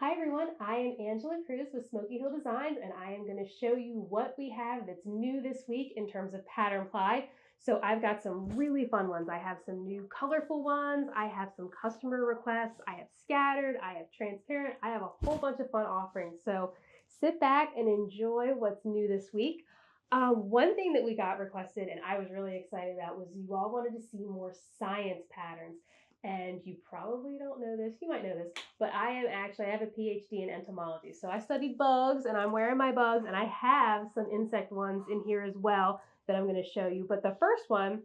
Hi everyone, I am Angela Cruz with Smokey Hill Designs, and I am going to show you what we have that's new this week in terms of pattern ply. So I've got some really fun ones. I have some new colorful ones. I have some customer requests. I have scattered. I have transparent. I have a whole bunch of fun offerings. So sit back and enjoy what's new this week. One thing that we got requested and I was really excited about was you all wanted to see more science patterns. And you probably don't know this, you might know this, but I have a PhD in entomology. So I studied bugs and I'm wearing my bugs, and I have some insect ones in here as well that I'm going to show you. But the first one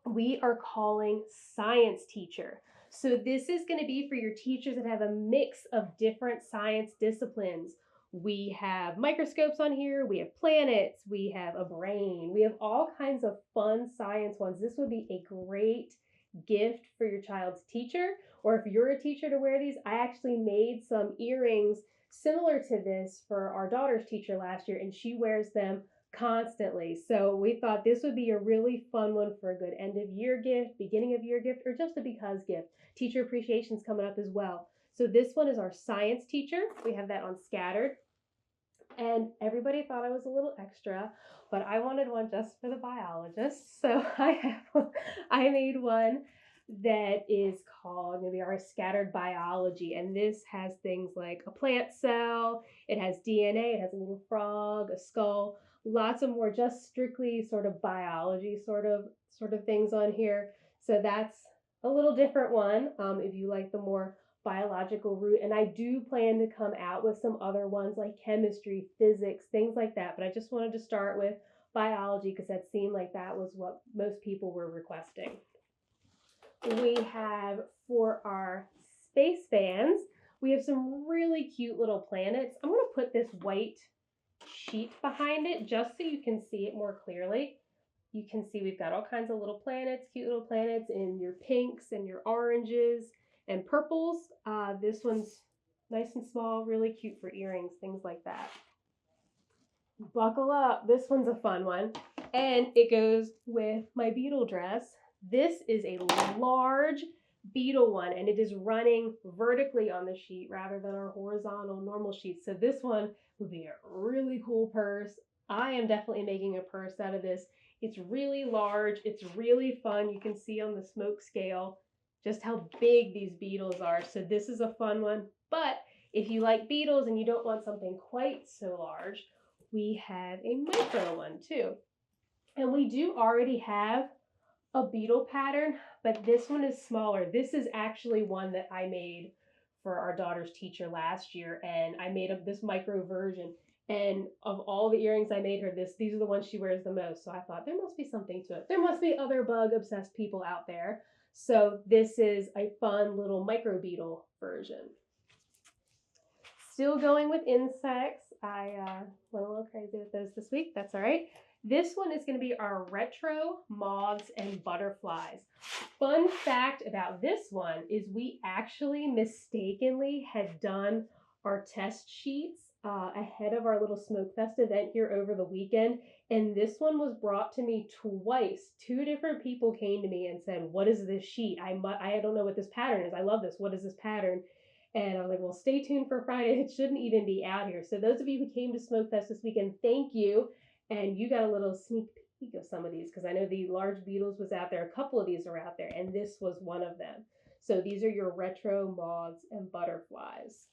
we are calling science teacher. So this is going to be for your teachers that have a mix of different science disciplines. We have microscopes on here, we have planets, we have a brain, we have all kinds of fun science ones. This would be a great gift for your child's teacher, or if you're a teacher to wear these. I actually made some earrings similar to this for our daughter's teacher last year, and she wears them constantly. So we thought this would be a really fun one for a good end of year gift, beginning of year gift, or just a because gift. Teacher appreciation is coming up as well. So this one is our science teacher. We have that on scattered. And everybody thought I was a little extra, but I wanted one just for the biologists. So I made one that is called maybe our scattered biology. And this has things like a plant cell, it has DNA, it has a little frog, a skull, lots of more just strictly sort of biology sort of things on here. So that's a little different one if you like the more biological route. And I do plan to come out with some other ones like chemistry, physics, things like that. But I just wanted to start with biology because that seemed like that was what most people were requesting. We have for our space fans, we have some really cute little planets. I'm going to put this white sheet behind it just so you can see it more clearly. You can see we've got all kinds of little planets, cute little planets in your pinks and your oranges and purples. This one's nice and small, really cute for earrings, things like that. Buckle up, this one's a fun one. And it goes with my beetle dress. This is a large beetle one, and it is running vertically on the sheet rather than our horizontal normal sheet. So this one would be a really cool purse. I am definitely making a purse out of this. It's really large, it's really fun. You can see on the smoke scale just how big these beetles are. So this is a fun one. But if you like beetles and you don't want something quite so large, we have a micro one too. And we do already have a beetle pattern, but this one is smaller. This is actually one that I made for our daughter's teacher last year, and I made this micro version. And of all the earrings I made her, these are the ones she wears the most. So I thought there must be something to it. There must be other bug obsessed people out there. So this is a fun little micro beetle version. Still going with insects. I went a little crazy with those this week. That's all right. This one is going to be our retro moths and butterflies. Fun fact about this one is we actually mistakenly had done our test sheets ahead of our little Smoke Fest event here over the weekend. And this one was brought to me twice. Two different people came to me and said, "What is this sheet? I don't know what this pattern is. I love this. What is this pattern?" And I was like, well, stay tuned for Friday. It shouldn't even be out here. So those of you who came to Smoke Fest this weekend, thank you. And you got a little sneak peek of some of these because I know the large beetles was out there. A couple of these are out there, and this was one of them. So these are your retro moths and butterflies.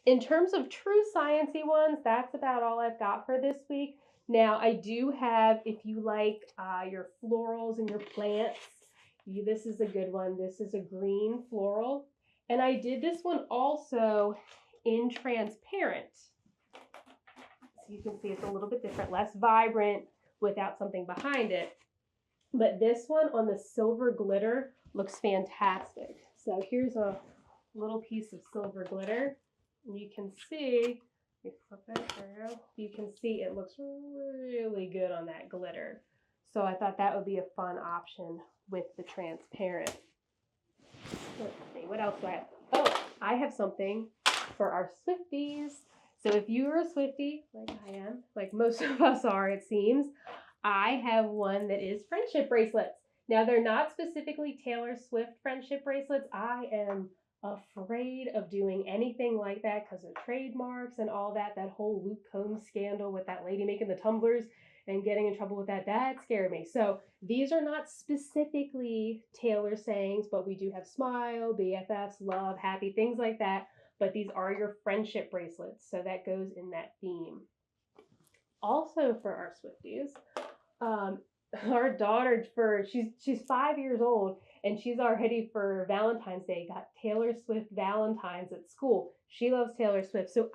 In terms of true sciencey ones, that's about all I've got for this week. Now, I do have, if you like your florals and your plants, this is a good one. This is a green floral. And I did this one also in transparent. So you can see it's a little bit different, less vibrant without something behind it. But this one on the silver glitter looks fantastic. So here's a little piece of silver glitter. And you can see, let me flip it through. You can see it looks really good on that glitter. So I thought that would be a fun option with the transparent. Let's see, what else do I have? Oh, I have something for our Swifties. So if you are a Swiftie, like I am, like most of us are, it seems, I have one that is friendship bracelets. Now, they're not specifically Taylor Swift friendship bracelets. I am afraid of doing anything like that because of trademarks and all that. That whole Luke Combs scandal with that lady making the tumblers and getting in trouble with that, that scared me. So these are not specifically Taylor sayings, but we do have smile, BFFs, love, happy, things like that. But these are your friendship bracelets. So that goes in that theme. Also for our Swifties, our daughter, she's 5 years old, and she's already for Valentine's Day got Taylor Swift Valentines at school. She loves Taylor Swift, so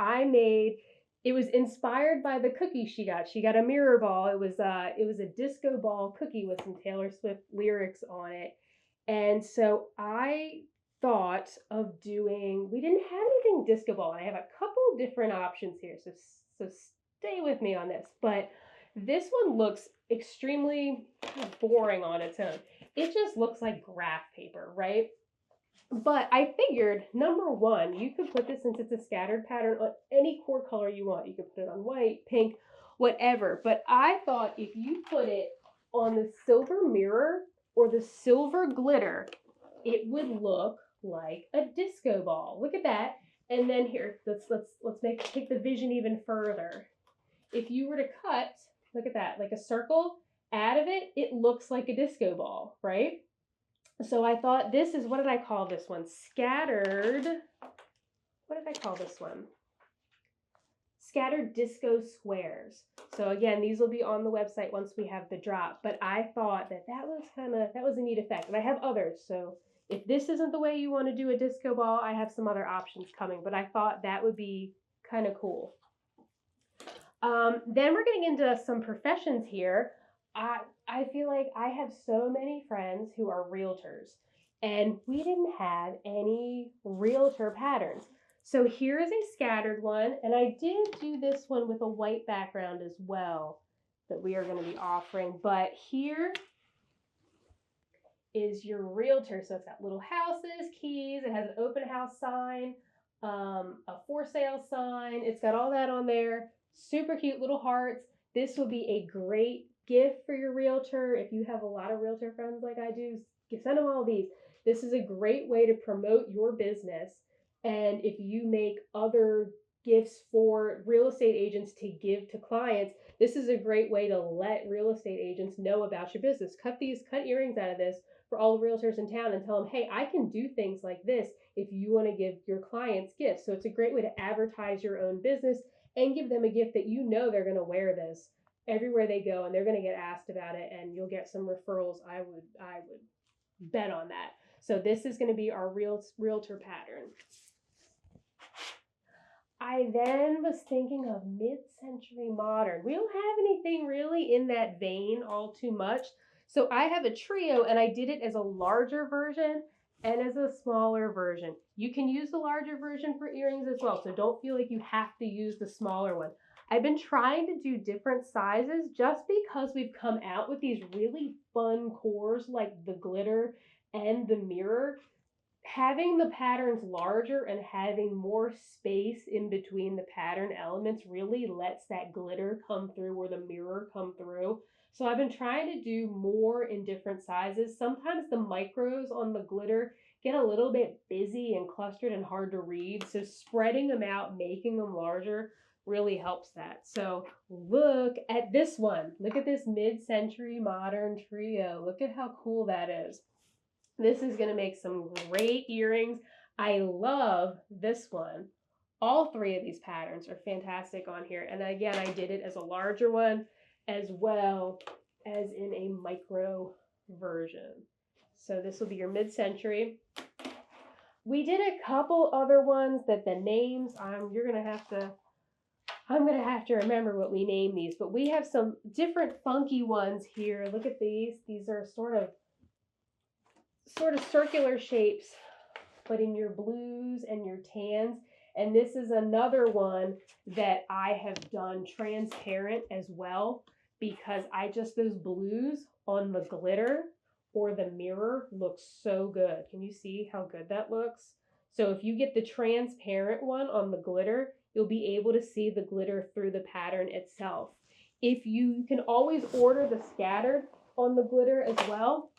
it was inspired by the cookie she got. She got a mirror ball. It was a disco ball cookie with some Taylor Swift lyrics on it. And so I thought of doing, we didn't have anything disco ball, and I have a couple different options here. So stay with me on this. But this one looks extremely boring on its own. It just looks like graph paper, right? But I figured, number one, you could put this, since it's a scattered pattern, on any core color you want. You could put it on white, pink, whatever. But I thought if you put it on the silver mirror or the silver glitter, it would look like a disco ball. Look at that. And then here, let's take the vision even further. If you were to cut, look at that, like a circle out of it, it looks like a disco ball, right? So I thought, this is, what did I call this one? Scattered, what did I call this one? Scattered disco squares. So again, these will be on the website once we have the drop, but I thought that was a neat effect. And I have others, so if this isn't the way you want to do a disco ball, I have some other options coming, but I thought that would be kind of cool. Then we're getting into some professions here. I feel like I have so many friends who are realtors, and we didn't have any realtor patterns. So here is a scattered one, and I did do this one with a white background as well that we are going to be offering. But here is your realtor. So it's got little houses, keys, it has an open house sign, a for sale sign. It's got all that on there. Super cute little hearts. This will be a great gift for your realtor. If you have a lot of realtor friends like I do, send them all these. This is a great way to promote your business. And if you make other gifts for real estate agents to give to clients, this is a great way to let real estate agents know about your business. Cut earrings out of this for all the realtors in town and tell them, hey, I can do things like this if you want to give your clients gifts. So it's a great way to advertise your own business and give them a gift that you know they're going to wear this everywhere they go, and they're going to get asked about it, and you'll get some referrals. I would bet on that. So this is going to be our realtor pattern. I then was thinking of mid-century modern. We don't have anything really in that vein all too much. So I have a trio, and I did it as a larger version and as a smaller version. You can use the larger version for earrings as well, so don't feel like you have to use the smaller one. I've been trying to do different sizes just because we've come out with these really fun cores like the glitter and the mirror. Having the patterns larger and having more space in between the pattern elements really lets that glitter come through or the mirror come through. So I've been trying to do more in different sizes. Sometimes the micros on the glitter get a little bit busy and clustered and hard to read. So spreading them out, making them larger really helps that. So look at this one. Look at this mid-century modern trio. Look at how cool that is. This is going to make some great earrings. I love this one. All three of these patterns are fantastic on here. And again, I did it as a larger one as well as in a micro version. So this will be your mid-century. We did a couple other ones that the names, I'm going to have to remember what we named these, but we have some different funky ones here. Look at these. These are sort of circular shapes, but in your blues and your tans. And this is another one that I have done transparent as well, because those blues on the glitter or the mirror look so good. Can you see how good that looks? So if you get the transparent one on the glitter, you'll be able to see the glitter through the pattern itself. If you can always order the scattered on the glitter as well.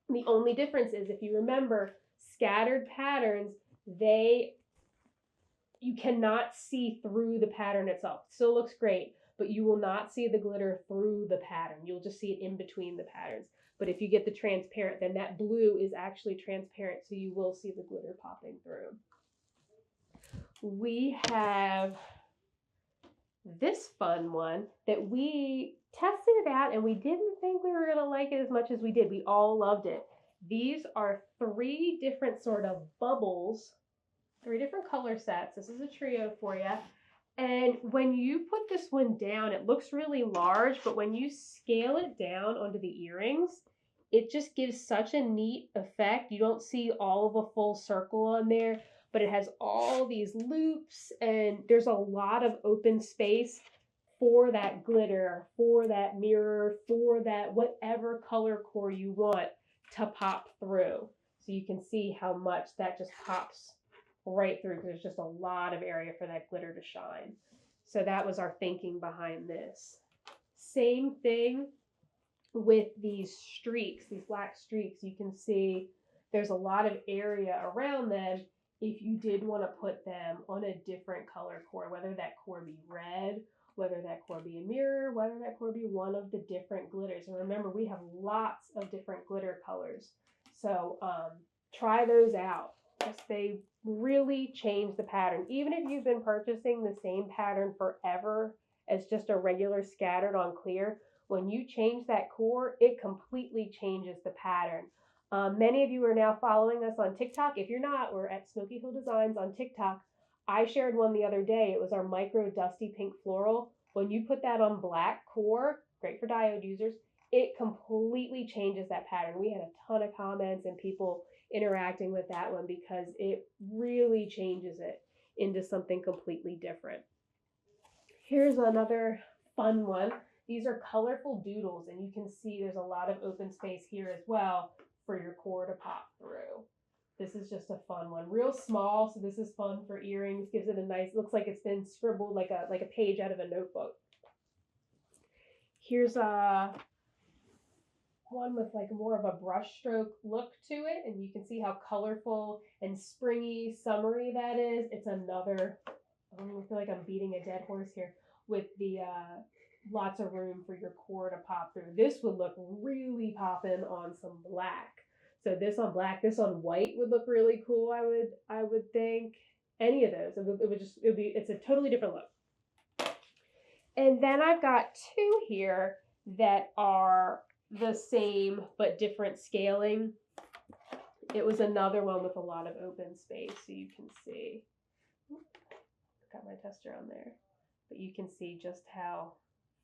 The only difference is, if you remember, scattered patterns you cannot see through the pattern itself. It still looks great, but you will not see the glitter through the pattern. You'll just see it in between the patterns. But if you get the transparent, then that blue is actually transparent, so you will see the glitter popping through. We have this fun one that we tested it out and we didn't think we were going to like it as much as we did. We all loved it. These are 3 different sort of bubbles, 3 different color sets. This is a trio for you. And when you put this one down, it looks really large, but when you scale it down onto the earrings, it just gives such a neat effect. You don't see all of a full circle on there, but it has all these loops and there's a lot of open space for that glitter, for that mirror, for that whatever color core you want to pop through. So you can see how much that just pops right through, because there's just a lot of area for that glitter to shine. So that was our thinking behind this. Same thing with these streaks, these black streaks. You can see there's a lot of area around them if you did want to put them on a different color core, whether that core be red, whether that core be a mirror, whether that core be one of the different glitters. And remember, we have lots of different glitter colors. So try those out. They really change the pattern. Even if you've been purchasing the same pattern forever as just a regular scattered on clear, when you change that core, it completely changes the pattern. Many of you are now following us on TikTok. If you're not, we're at Smokey Hill Designs on TikTok. I shared one the other day. It was our micro dusty pink floral. When you put that on black core, great for diode users, it completely changes that pattern. We had a ton of comments and people interacting with that one because it really changes it into something completely different. Here's another fun one. These are colorful doodles, and you can see there's a lot of open space here as well for your core to pop through. This is just a fun one. Real small, so this is fun for earrings. Gives it a nice, looks like it's been scribbled like a page out of a notebook. Here's a one with like more of a brush stroke look to it, and you can see how colorful and springy, summery that is. It's another, I don't feel like I'm beating a dead horse here, with the lots of room for your core to pop through. This would look really poppin' on some black. So this on black, this on white would look really cool. I would think any of those. It's a totally different look. And then I've got 2 here that are the same but different scaling. It was another one with a lot of open space, so you can see. Got my tester on there, but you can see just how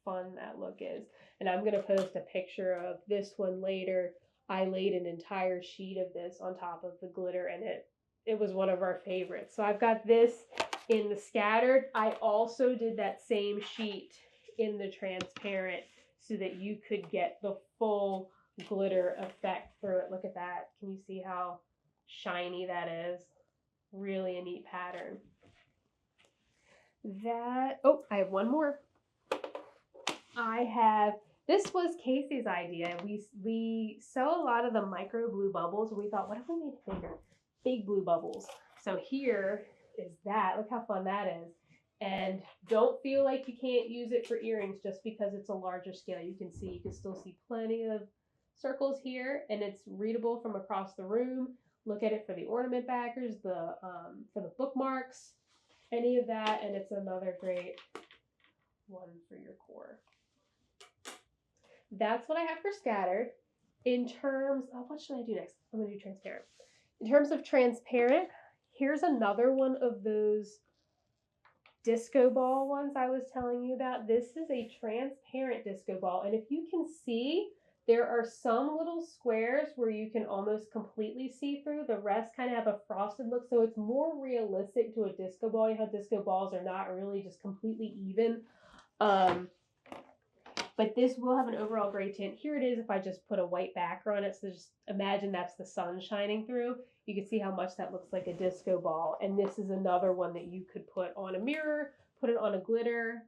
fun that look is. And I'm going to post a picture of this one later. I laid an entire sheet of this on top of the glitter, and it was one of our favorites. So I've got this in the scattered. I also did that same sheet in the transparent so that you could get the full glitter effect through it. Look at that. Can you see how shiny that is? Really a neat pattern. I have one more. This was Casey's idea. We sell a lot of the micro blue bubbles. We thought, what if we made it bigger? Big blue bubbles. So here is that. Look how fun that is. And don't feel like you can't use it for earrings just because it's a larger scale. You can still see plenty of circles here, and it's readable from across the room. Look at it for the ornament backers, for the bookmarks, any of that, and it's another great one for your core. That's what I have for scattered. In terms of, what should I do next? I'm going to do transparent. In terms of transparent, here's another one of those disco ball ones I was telling you about. This is a transparent disco ball, and if you can see, there are some little squares where you can almost completely see through. The rest kind of have a frosted look, so it's more realistic to a disco ball. You know how disco balls are not really just completely even. But this will have an overall gray tint. Here it is if I just put a white background on it. So just imagine that's the sun shining through. You can see how much that looks like a disco ball. And this is another one that you could put on a mirror, put it on a glitter.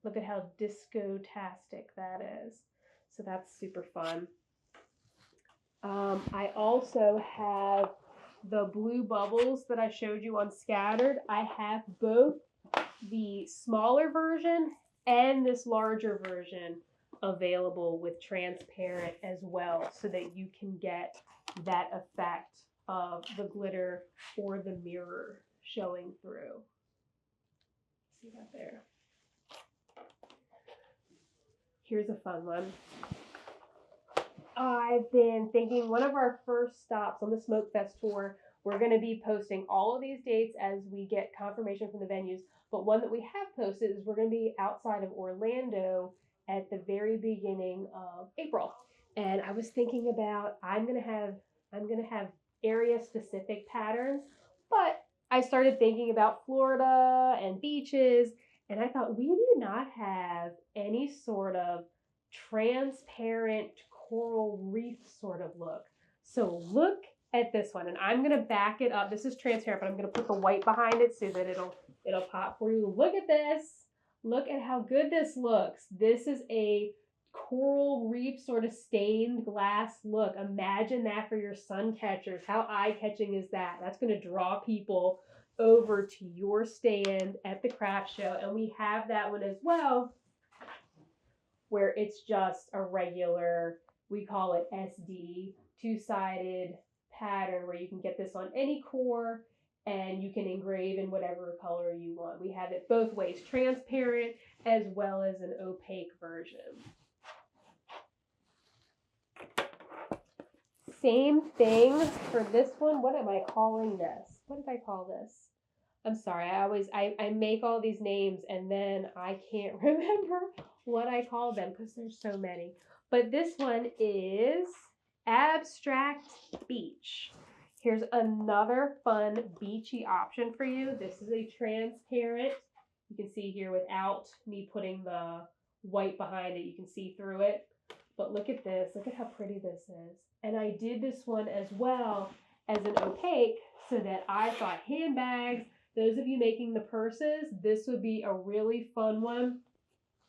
Look at how disco-tastic that is. So that's super fun. I also have the blue bubbles that I showed you on Scattered. I have both the smaller version and this larger version available with transparent as well, so that you can get that effect of the glitter or the mirror showing through. See that there? Here's a fun one. I've been thinking one of our first stops on the Smoke Fest tour, we're going to be posting all of these dates as we get confirmation from the venues. But one that we have posted is we're going to be outside of Orlando at the very beginning of April. And I was thinking about I'm going to have area specific patterns, but I started thinking about Florida and beaches, and I thought we do not have any sort of transparent coral reef sort of look. So look at this one, and I'm gonna back it up. This is transparent, but I'm gonna put the white behind it so that it'll pop for you. Look at this. Look at how good this looks. This is a coral reef sort of stained glass look. Imagine that for your sun catchers. How eye-catching is that? That's gonna draw people over to your stand at the craft show. And we have that one as well, where it's just a regular, we call it SD, two-sided pattern, where you can get this on any core and you can engrave in whatever color you want. We have it both ways, transparent as well as an opaque version. Same thing for this one. What am I calling this? What did I call this? I'm sorry, I make all these names and then I can't remember what I call them because there's so many. But this one is Abstract Beach. Here's another fun beachy option for you. This is a transparent. You can see here without me putting the white behind it, you can see through it. But look at this. Look at how pretty this is. And I did this one as well as an opaque so that I thought handbags, those of you making the purses, this would be a really fun one.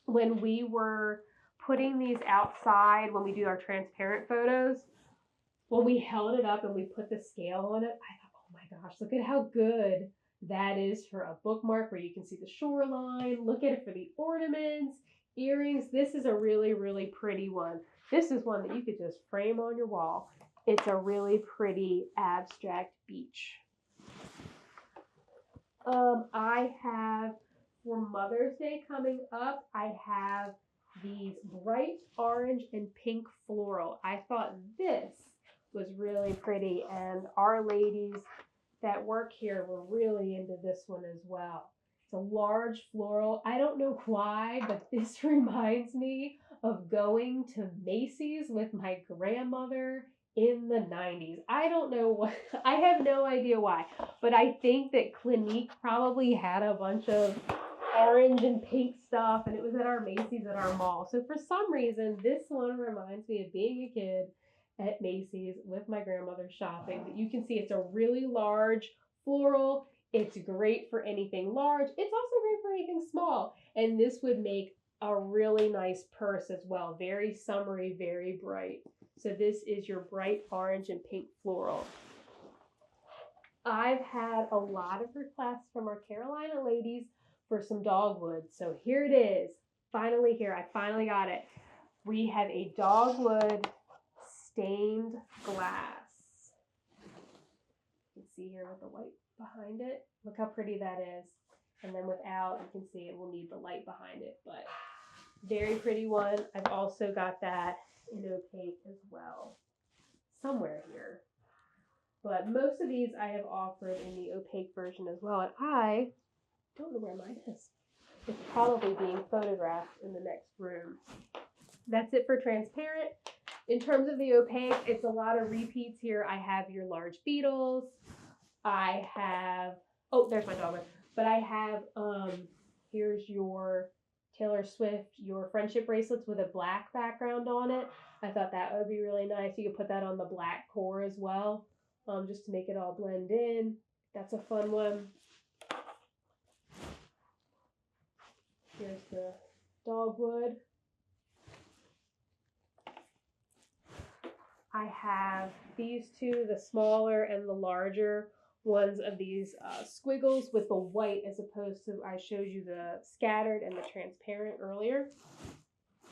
When we were putting these outside, when we do our transparent photos, when we held it up and we put the scale on it, I thought, oh my gosh, look at how good that is for a bookmark where you can see the shoreline. Look at it for the ornaments, earrings. This is a really, really pretty one. This is one that you could just frame on your wall. It's a really pretty abstract beach. I have, for Mother's Day coming up, I have these bright orange and pink floral. I thought this was really pretty, and our ladies that work here were really into this one as well. It's a large floral. I don't know why, but this reminds me of going to Macy's with my grandmother in the 90s. I don't know what, I have no idea why, but I think that Clinique probably had a bunch of orange and pink stuff, and it was at our Macy's at our mall. So for some reason, this one reminds me of being a kid at Macy's with my grandmother shopping. But you can see it's a really large floral. It's great for anything large. It's also great for anything small. And this would make a really nice purse as well. Very summery, very bright. So this is your bright orange and pink floral. I've had a lot of requests from our Carolina ladies for some dogwood. So here it is. Finally here. I finally got it. We have a dogwood stained glass. You can see here with the white behind it. Look how pretty that is. And then without, you can see it will need the light behind it, but very pretty one. I've also got that in opaque as well, somewhere here. But most of these I have offered in the opaque version as well, and I don't know where mine is. It's probably being photographed in the next room. That's it for transparent. In terms of the opaque, it's a lot of repeats here. I have your large Beetles. I have, oh, there's my dog. But I have, here's your Taylor Swift, your friendship bracelets with a black background on it. I thought that would be really nice. You could put that on the black core as well, just to make it all blend in. That's a fun one. Here's the dogwood. I have these two, the smaller and the larger ones of these squiggles with the white as opposed to, I showed you the scattered and the transparent earlier.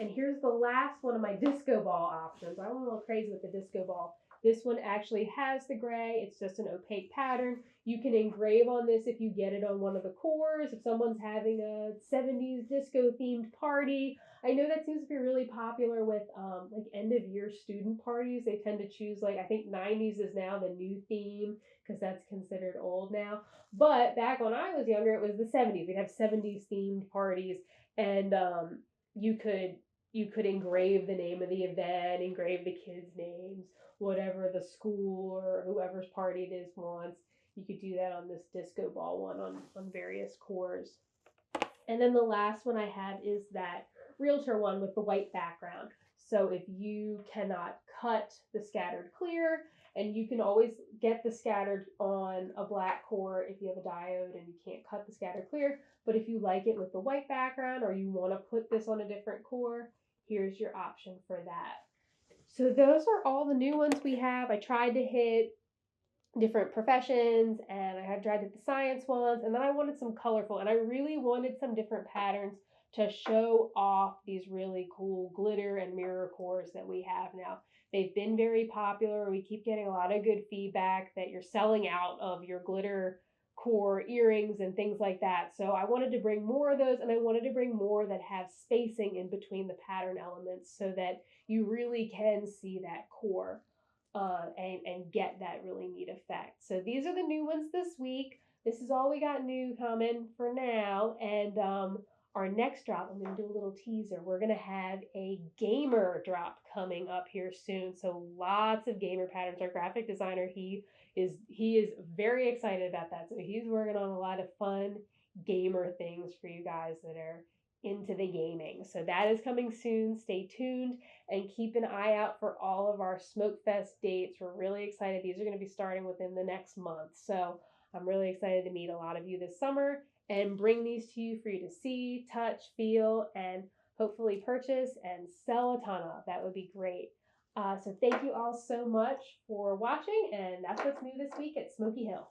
And here's the last one of my disco ball options. I went a little crazy with the disco ball. This one actually has the gray. It's just an opaque pattern. You can engrave on this if you get it on one of the cores. If someone's having a 70s disco themed party. I know that seems to be really popular with like end of year student parties. They tend to choose, like, I think 90s is now the new theme because that's considered old now. But back when I was younger, it was the 70s. We'd have 70s themed parties, and you could engrave the name of the event, engrave the kids' names, whatever the school or whoever's party it is wants. You could do that on this disco ball one on various cores. And then the last one I have is that Realtor one with the white background. So if you cannot cut the scattered clear, and you can always get the scattered on a black core if you have a diode and you can't cut the scattered clear. But if you like it with the white background or you want to put this on a different core, here's your option for that. So those are all the new ones we have. I tried to hit different professions, and I had tried to hit the science ones, and then I wanted some colorful, and I really wanted some different patterns to show off these really cool glitter and mirror cores that we have now. They've been very popular. We keep getting a lot of good feedback that you're selling out of your glitter core earrings and things like that. So I wanted to bring more of those, and I wanted to bring more that have spacing in between the pattern elements so that you really can see that core and get that really neat effect. So these are the new ones this week. This is all we got new coming for now. And our next drop, I'm going to do a little teaser. We're going to have a gamer drop coming up here soon. So lots of gamer patterns. Our graphic designer, he is very excited about that. So he's working on a lot of fun gamer things for you guys that are into the gaming. So that is coming soon. Stay tuned and keep an eye out for all of our Smoke Fest dates. We're really excited. These are going to be starting within the next month. So I'm really excited to meet a lot of you this summer and bring these to you for you to see, touch, feel, and hopefully purchase and sell a ton of. That would be great. So thank you all so much for watching, and that's what's new this week at Smokey Hill.